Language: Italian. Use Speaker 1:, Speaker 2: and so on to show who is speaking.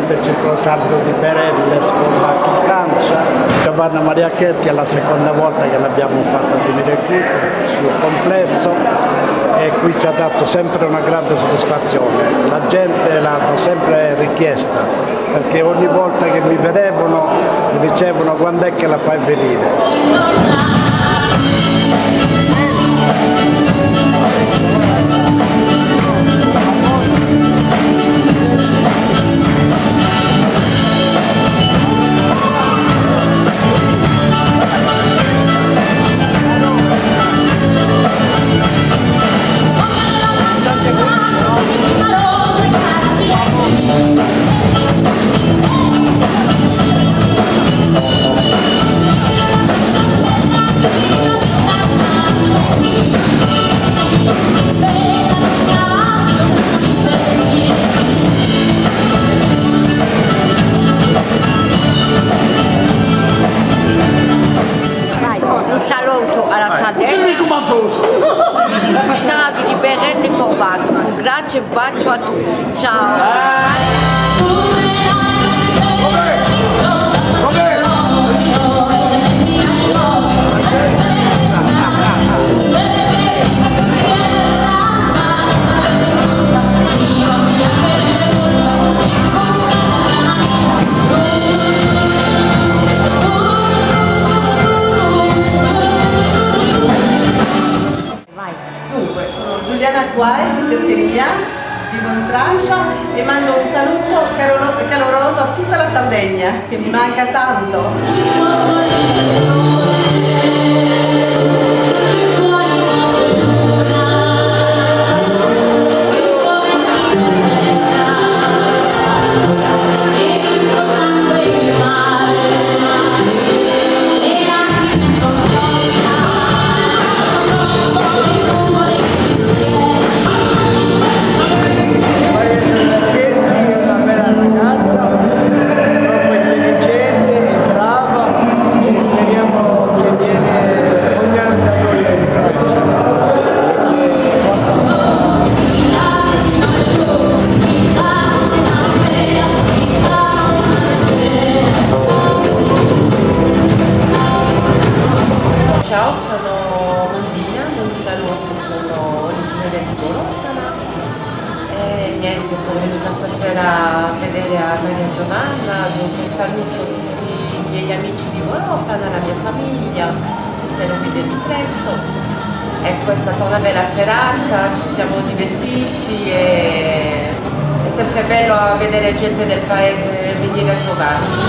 Speaker 1: presidente del Circolo Sardo di Berelles, Forbach in Francia, Giovanna Maria Kerr, che è la seconda volta che l'abbiamo fatta finire il culto, il suo complesso, e qui ci ha dato sempre una grande soddisfazione. La gente l'ha sempre richiesta, perché ogni volta che mi vedevano mi dicevano quando è che la fai venire.
Speaker 2: Sardi di Berelles e Forbach, un grande bacio a tutti, ciao!
Speaker 3: Giuliana Guai di Tertelia, vivo in Francia e mando un saluto caloroso a tutta la Sardegna che mi manca tanto.
Speaker 4: Ciao, sono Mondina Lorco, sono originaria di Borotana e niente, sono venuta stasera a vedere a Maria Giovanna, dunque saluto tutti i miei amici di Borotana, la mia famiglia, spero vedervi presto. Ecco, è stata una bella serata, ci siamo divertiti e è sempre bello vedere gente del paese venire a trovarci.